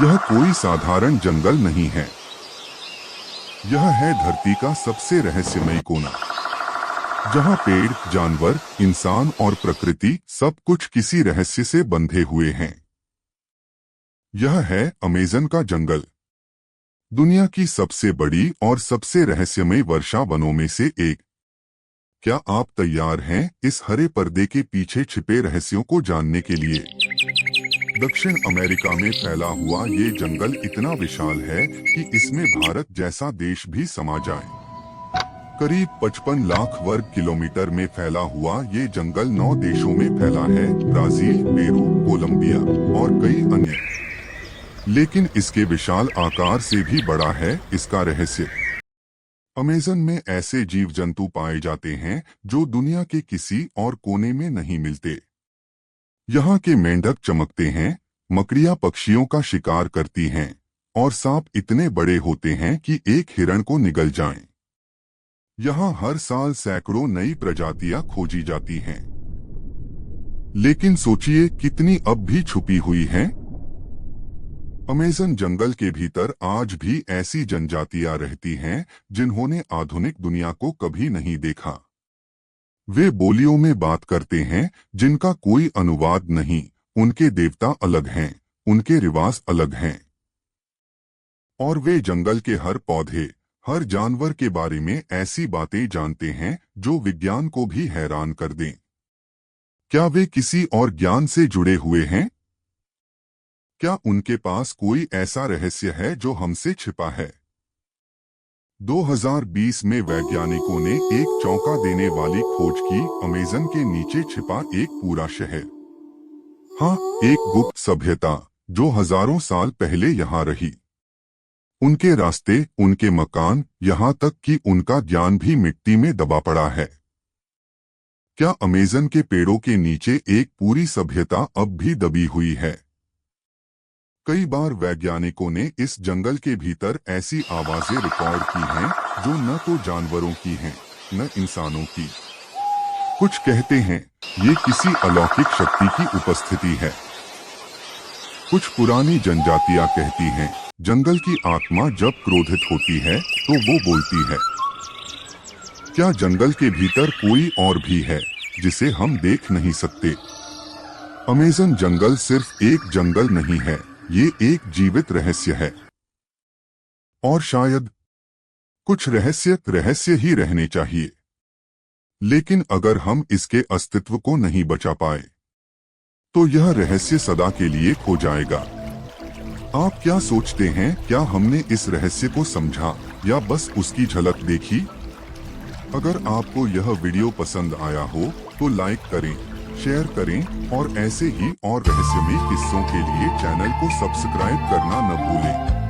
यह कोई साधारण जंगल नहीं है। यह है धरती का सबसे रहस्यमय कोना, जहाँ पेड़, जानवर, इंसान और प्रकृति सब कुछ किसी रहस्य से बंधे हुए हैं। यह है अमेज़न का जंगल, दुनिया की सबसे बड़ी और सबसे रहस्यमय वर्षा वनों में से एक। क्या आप तैयार हैं इस हरे पर्दे के पीछे छिपे रहस्यों को जानने के लिए? दक्षिण अमेरिका में फैला हुआ ये जंगल इतना विशाल है कि इसमें भारत जैसा देश भी समा जाए। करीब 55 लाख वर्ग किलोमीटर में फैला हुआ ये जंगल 9 देशों में फैला है, ब्राजील, पेरू, कोलंबिया और कई अन्य। लेकिन इसके विशाल आकार से भी बड़ा है इसका रहस्य। अमेज़न में ऐसे जीव जंतु पाए जाते हैं जो दुनिया के किसी और कोने में नहीं मिलते। यहाँ के मेंढक चमकते हैं, मकड़ियाँ पक्षियों का शिकार करती हैं और सांप इतने बड़े होते हैं कि एक हिरण को निगल जाएं। यहाँ हर साल सैकड़ों नई प्रजातियां खोजी जाती हैं। लेकिन सोचिए कितनी अब भी छुपी हुई हैं? अमेज़न जंगल के भीतर आज भी ऐसी जनजातियां रहती हैं जिन्होंने आधुनिक दुनिया को कभी नहीं देखा। वे बोलियों में बात करते हैं जिनका कोई अनुवाद नहीं, उनके देवता अलग हैं, उनके रिवाज अलग हैं। और वे जंगल के हर पौधे, हर जानवर के बारे में ऐसी बातें जानते हैं जो विज्ञान को भी हैरान कर दें। क्या वे किसी और ज्ञान से जुड़े हुए हैं? क्या उनके पास कोई ऐसा रहस्य है जो हमसे छिपा है? 2020 में वैज्ञानिकों ने एक चौंका देने वाली खोज की, अमेज़न के नीचे छिपा एक पूरा शहर। हाँ, एक गुप्त सभ्यता जो हजारों साल पहले यहाँ रही। उनके रास्ते, उनके मकान, यहाँ तक कि उनका ज्ञान भी मिट्टी में दबा पड़ा है। क्या अमेज़न के पेड़ों के नीचे एक पूरी सभ्यता अब भी दबी हुई है? कई बार वैज्ञानिकों ने इस जंगल के भीतर ऐसी आवाजें रिकॉर्ड की हैं जो न तो जानवरों की हैं, न इंसानों की। कुछ कहते हैं ये किसी अलौकिक शक्ति की उपस्थिति है। कुछ पुरानी जनजातियां कहती हैं जंगल की आत्मा जब क्रोधित होती है तो वो बोलती है। क्या जंगल के भीतर कोई और भी है जिसे हम देख नहीं सकते? अमेज़न जंगल सिर्फ एक जंगल नहीं है, ये एक जीवित रहस्य है। और शायद कुछ रहस्य ही रहने चाहिए। लेकिन अगर हम इसके अस्तित्व को नहीं बचा पाए तो यह रहस्य सदा के लिए खो जाएगा। आप क्या सोचते हैं, क्या हमने इस रहस्य को समझा या बस उसकी झलक देखी? अगर आपको यह वीडियो पसंद आया हो तो लाइक करें, शेयर करें और ऐसे ही और रहस्यमय किस्सों के लिए चैनल को सब्सक्राइब करना न भूलें।